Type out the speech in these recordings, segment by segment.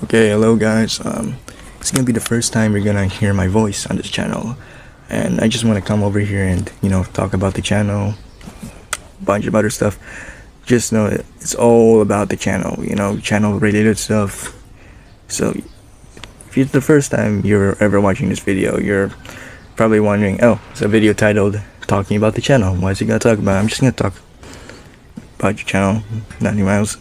Okay, hello guys. It's gonna be the first time you're gonna hear my voice on this channel, and I just want to come over here and talk about the channel, bunch of other stuff. Just know it's all about the channel, channel related stuff. So if it's the first time you're ever watching this video, you're probably wondering, oh, it's a video titled "Talking About the Channel." What is it gonna talk about? I'm just gonna talk about your channel, nothing else.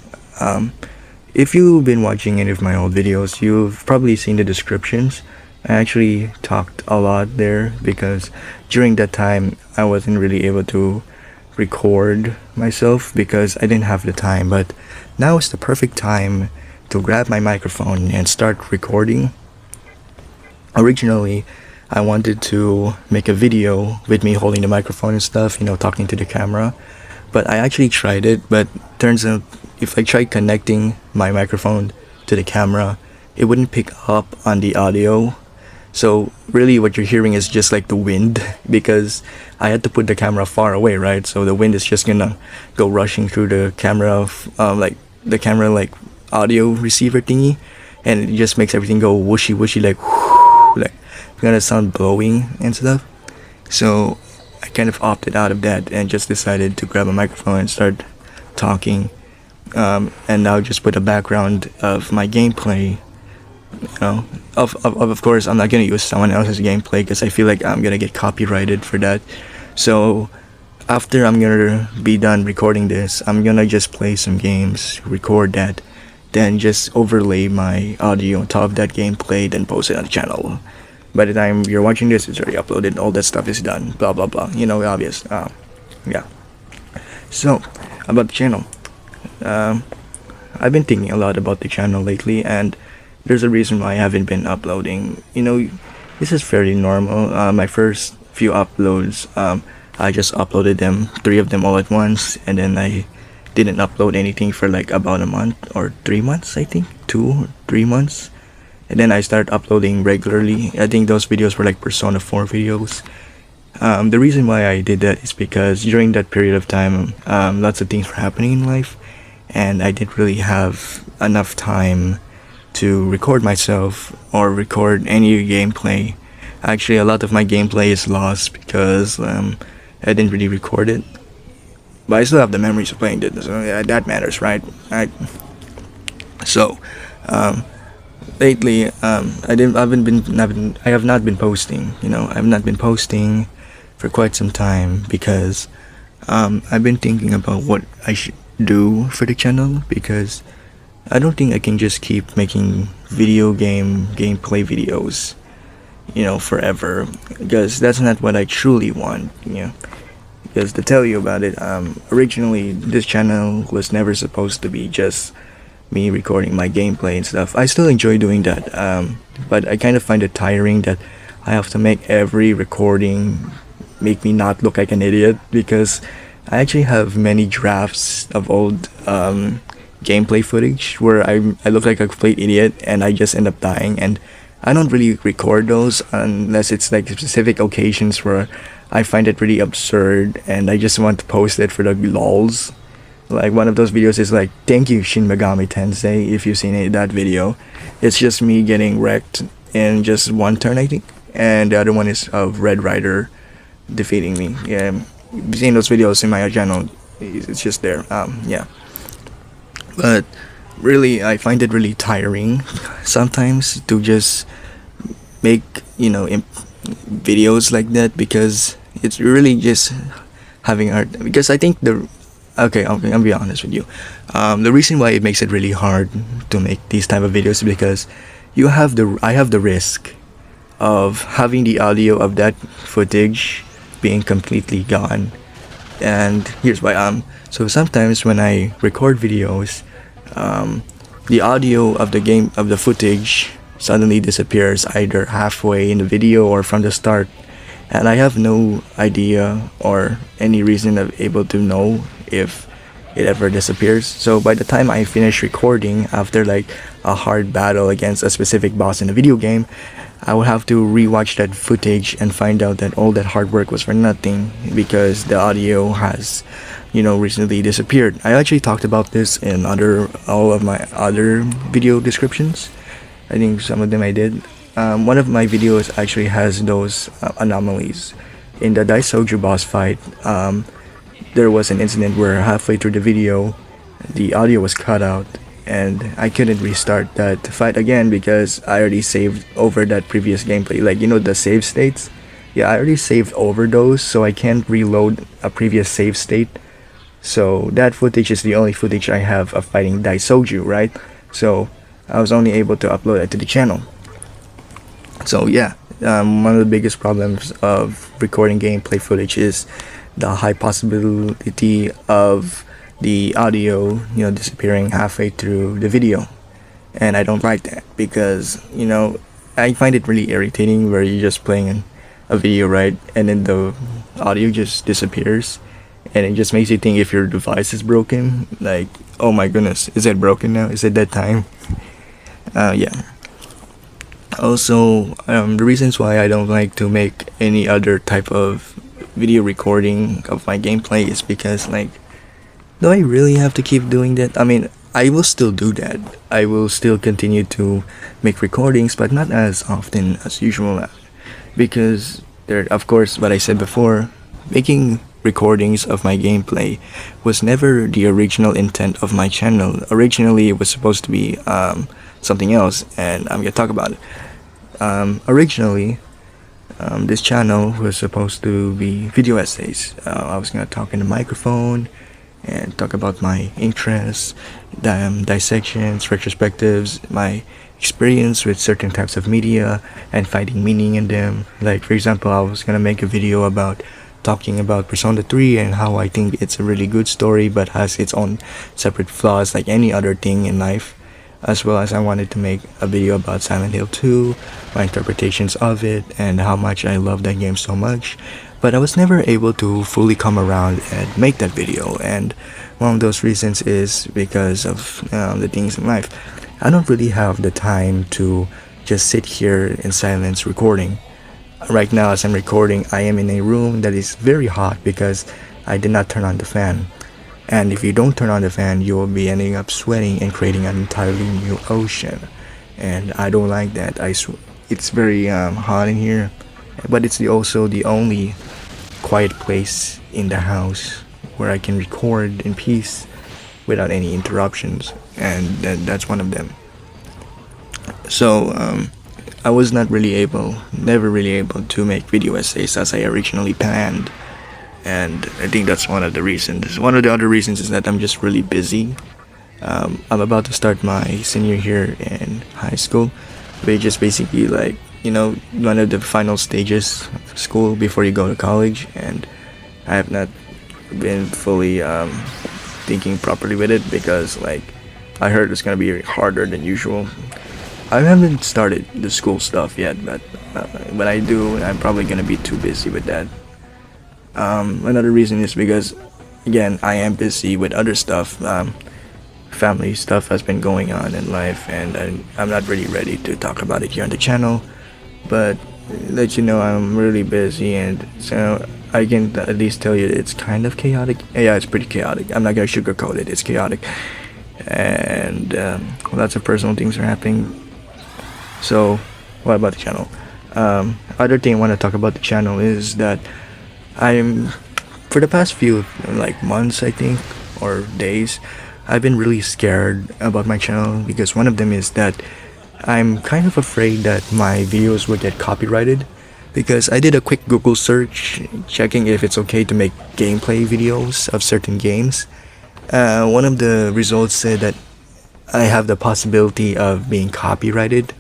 If you've been watching any of my old videos, you've probably seen the descriptions. I actually talked a lot there because during that time I wasn't really able to record myself because I didn't have the time. But now is the perfect time to grab my microphone and start recording. Originally, I wanted to make a video with me holding the microphone and stuff, talking to the camera. But I actually tried it, but turns out if I tried connecting my microphone to the camera, it wouldn't pick up on the audio. So really what you're hearing is just like the wind, because I had to put the camera far away, right? So the wind is just gonna go rushing through the camera, like the camera like audio receiver thingy, and it just makes everything go whooshy whooshy, like like it's gonna sound blowing and stuff. So I kind of opted out of that and just decided to grab a microphone and start talking. And now just put a background of my gameplay. Of course, I'm not gonna use someone else's gameplay because I feel like I'm gonna get copyrighted for that. So after I'm gonna be done recording this, I'm gonna just play some games, record that, then just overlay my audio on top of that gameplay, then post it on the channel. By the time you're watching this, it's already uploaded. All that stuff is done. Blah blah blah. Obvious. Yeah. So about the channel. I've been thinking a lot about the channel lately, and there's a reason why I haven't been uploading. This is fairly normal. My first few uploads, I just uploaded them, 3 of them all at once, and then I didn't upload anything for like about a month or 3 months, I think, 2 or 3 months, and then I started uploading regularly. I think those videos were like Persona 4 videos. The reason why I did that is because during that period of time, lots of things were happening in life, and I didn't really have enough time to record myself or record any gameplay. Actually, a lot of my gameplay is lost because I didn't really record it, but I still have the memories of playing it, so yeah, that matters, right? So lately, I have not been posting. I've not been posting for quite some time because I've been thinking about what I should do for the channel, because I don't think I can just keep making gameplay videos forever, because that's not what I truly want. Because to tell you about it, originally this channel was never supposed to be just me recording my gameplay and stuff. I still enjoy doing that, but I kind of find it tiring that I have to make every recording make me not look like an idiot, because I actually have many drafts of old gameplay footage where I look like a complete idiot and I just end up dying, and I don't really record those unless it's like specific occasions where I find it really absurd and I just want to post it for the lols. Like one of those videos is like, "Thank you Shin Megami Tensei," if you've seen that video. It's just me getting wrecked in just one turn, I think, and the other one is of Red Rider defeating me. Yeah, you've seen those videos in my channel. It's just there. Yeah. But really, I find it really tiring sometimes to just make videos like that, because it's really just having art. Because I think I'll be honest with you. The reason why it makes it really hard to make these type of videos is because I have the risk of having the audio of that footage being completely gone. And here's why. So sometimes when I record videos, the audio of the footage suddenly disappears either halfway in the video or from the start, and I have no idea or any reason of able to know if it ever disappears. So by the time I finish recording after like a hard battle against a specific boss in a video game, I will have to rewatch that footage and find out that all that hard work was for nothing because the audio has, recently disappeared. I actually talked about this in all of my other video descriptions. I think some of them I did. One of my videos actually has those anomalies. In the Daisoju boss fight, there was an incident where halfway through the video, the audio was cut out, and I couldn't restart that fight again because I already saved over that previous gameplay. Like, you know, the save states? Yeah, I already saved over those, so I can't reload a previous save state. So that footage is the only footage I have of fighting Daisoju, right? So I was only able to upload it to the channel. So yeah, one of the biggest problems of recording gameplay footage is the high possibility of the audio, you know, disappearing halfway through the video. And I don't like that because, you know, I find it really irritating where you're just playing a video, right, and then the audio just disappears, and it just makes you think if your device is broken, like, oh my goodness, is it broken now? Is it that time? Yeah. Also, the reasons why I don't like to make any other type of video recording of my gameplay is because, like, do I really have to keep doing that? I mean, I will still do that. I will still continue to make recordings, but not as often as usual. Because there, of course, what I said before, making recordings of my gameplay was never the original intent of my channel. Originally, it was supposed to be something else, and I'm gonna talk about it. Originally, this channel was supposed to be video essays. I was gonna talk in the microphone and talk about my interests, dissections, retrospectives, my experience with certain types of media and finding meaning in them. Like, for example, I was gonna make a video about talking about Persona 3 and how I think it's a really good story but has its own separate flaws like any other thing in life. As well as I wanted to make a video about Silent Hill 2, my interpretations of it, and how much I love that game so much. But I was never able to fully come around and make that video, and one of those reasons is because of the things in life. I don't really have the time to just sit here in silence recording. Right now, as I'm recording, I am in a room that is very hot because I did not turn on the fan. And if you don't turn on the fan, you will be ending up sweating and creating an entirely new ocean. And I don't like that. It's very hot in here, but it's also the only quiet place in the house where I can record in peace without any interruptions, and that's one of them. So I was never really able to make video essays as I originally planned. And I think that's one of the reasons. One of the other reasons is that I'm just really busy. I'm about to start my senior year in high school, which is basically like, you know, one of the final stages of school before you go to college. And I have not been fully thinking properly with it because, like, I heard it's gonna be harder than usual. I haven't started the school stuff yet, but when I do, I'm probably gonna be too busy with that. Another reason is because, again, I am busy with other stuff. Family stuff has been going on in life, and I'm not really ready to talk about it here on the channel. But let you know I'm really busy, and so I can at least tell you it's kind of chaotic. Yeah, it's pretty chaotic. I'm not gonna sugarcoat it. It's chaotic, and lots of personal things are happening. So, what about the channel? Other thing I want to talk about the channel is that for the past few months, I think, or days, I've been really scared about my channel because one of them is that I'm kind of afraid that my videos will get copyrighted, because I did a quick Google search checking if it's okay to make gameplay videos of certain games. One of the results said that I have the possibility of being copyrighted.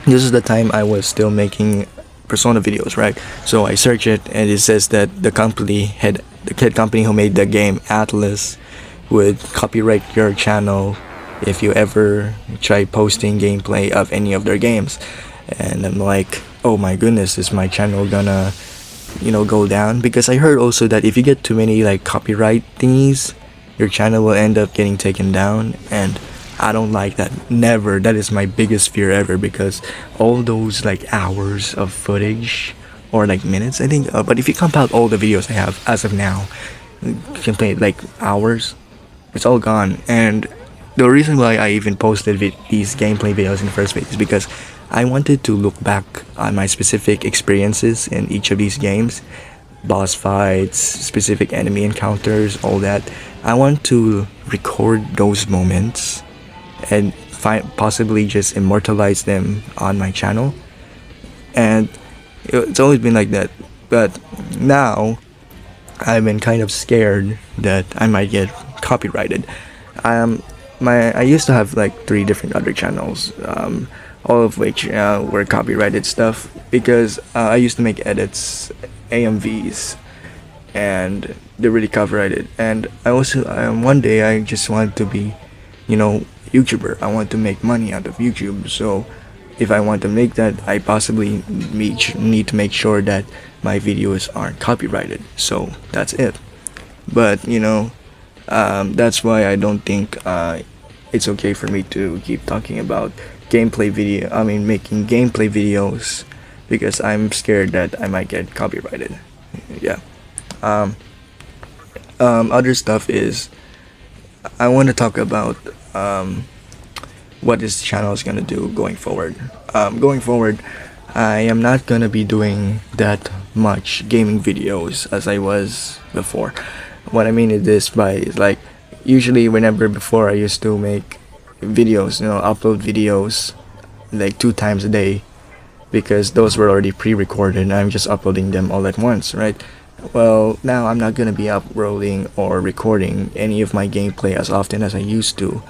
This is the time I was still making Persona videos, right? So I search it, and it says that the company who made the game, Atlas, would copyright your channel if you ever try posting gameplay of any of their games. And I'm like, oh my goodness, is my channel gonna, go down? Because I heard also that if you get too many copyright thingies, your channel will end up getting taken down, and I don't like that. Never. That is my biggest fear ever, because all those hours of footage, or minutes, I think, but if you count out all the videos I have as of now, you can play hours, it's all gone. And the reason why I even posted these gameplay videos in the first place is because I wanted to look back on my specific experiences in each of these games, boss fights, specific enemy encounters, all that. I want to record those moments and possibly just immortalize them on my channel. And it's always been like that. But now I've been kind of scared that I might get copyrighted. I used to have like 3 different other channels, all of which were copyrighted stuff because I used to make edits, AMVs, and they're really copyrighted. And I also one day I just wanted to be, YouTuber. I want to make money out of YouTube. So if I want to make that, I possibly need to make sure that my videos aren't copyrighted. So that's it. But that's why I don't think it's okay for me to keep talking about making gameplay videos, because I'm scared that I might get copyrighted. Yeah. Other stuff is I want to talk about what this channel is gonna do going forward. Going forward, I am not gonna be doing that much gaming videos as I was before. What I mean is this by like usually whenever before I used to make videos, upload videos like 2 times a day, because those were already pre-recorded and I'm just uploading them all at once, right? Well, now I'm not gonna be uploading or recording any of my gameplay as often as I used to.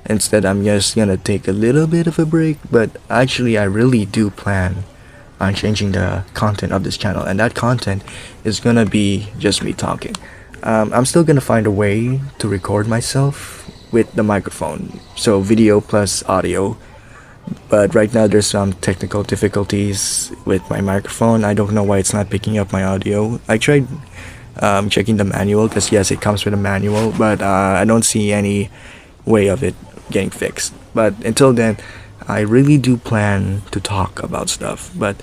Instead, I'm just gonna take a little bit of a break, but actually I really do plan on changing the content of this channel, and that content is gonna be just me talking. I'm still gonna find a way to record myself with the microphone, so video plus audio. But right now there's some technical difficulties with my microphone. I don't know why it's not picking up my audio. I tried checking the manual, because yes, it comes with a manual, but I don't see any way of it getting fixed. But until then, I really do plan to talk about stuff. But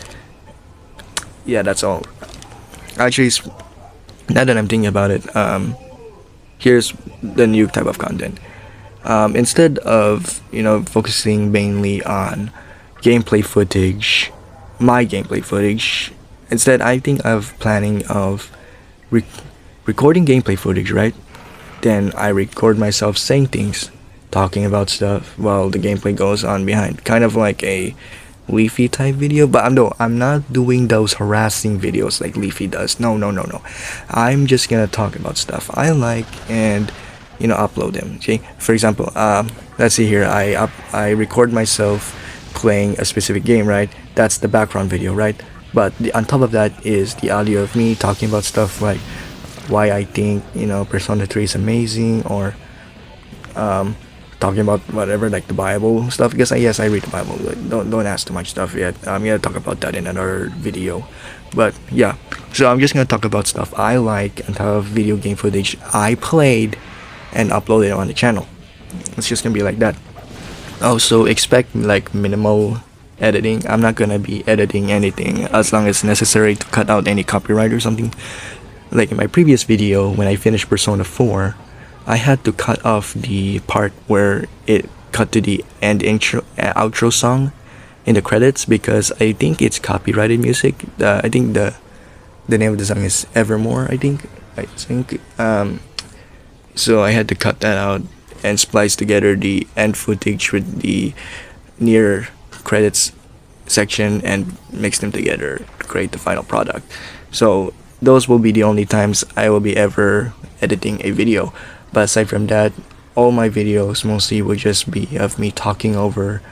yeah, that's all. Actually, now that I'm thinking about it, here's the new type of content. Instead of focusing mainly on gameplay footage, my gameplay footage, instead I think of planning of recording gameplay footage, right? Then I record myself saying things, talking about stuff while the gameplay goes on behind, kind of like a Leafy type video. But I'm not doing those harassing videos like Leafy does. No. I'm just gonna talk about stuff I like and upload them. Okay, for example, let's see here, I record myself playing a specific game, right? That's the background video, right? But on top of that is the audio of me talking about stuff like why I think Persona 3 is amazing, or talking about whatever, like the Bible stuff, because yes, I read the Bible, but don't ask too much stuff yet. I'm gonna talk about that in another video. But yeah, so I'm just gonna talk about stuff I like and have video game footage I played and upload it on the channel. It's just gonna be like that. Also expect like minimal editing. I'm not gonna be editing anything as long as necessary to cut out any copyright or something. Like in my previous video, when I finished Persona 4, I had to cut off the part where it cut to the end outro song in the credits, because I think it's copyrighted music. I think the name of the song is Evermore, I think. So I had to cut that out and splice together the end footage with the near credits section and mix them together to create the final product. So those will be the only times I will be ever editing a video. But aside from that, all my videos mostly will just be of me talking over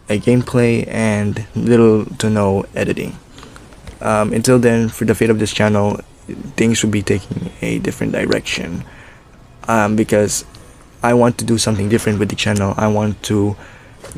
a gameplay and little to no editing. Until then, for the fate of this channel, things will be taking a different direction, because I want to do something different with the channel. I want to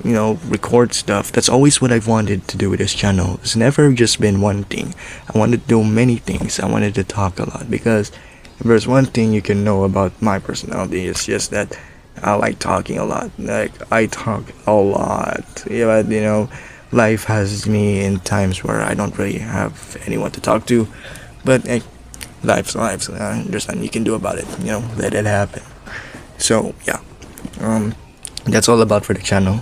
record stuff. That's always what I've wanted to do with this channel. It's never just been one thing. I wanted to do many things. I wanted to talk a lot, because if there's one thing you can know about my personality, it's just that I like talking a lot. Like, I talk a lot. Yeah, but life has me in times where I don't really have anyone to talk to. But hey, life's life. So there's nothing you can do about it. Let it happen. So yeah. that's all about for the channel.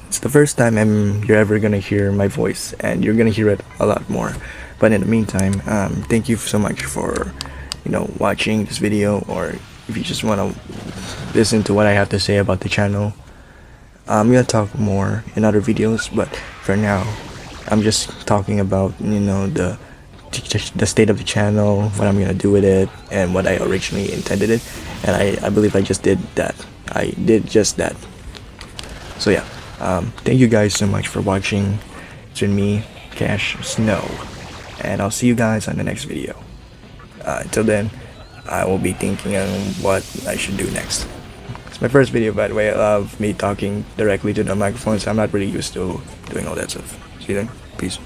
It's the first time you're ever gonna hear my voice, and you're gonna hear it a lot more. But in the meantime, thank you so much for watching this video, or if you just wanna listen to what I have to say about the channel. I'm gonna talk more in other videos, but for now, I'm just talking about the state of the channel, what I'm gonna do with it, and what I originally intended it. And I believe I just did that. I did just that. So yeah, thank you guys so much for watching. It's been me, Cash Snow, and I'll see you guys on the next video. Until then, I will be thinking on what I should do next. It's my first video, by the way, of me talking directly to the microphone, so I'm not really used to doing all that stuff. See you then. Peace.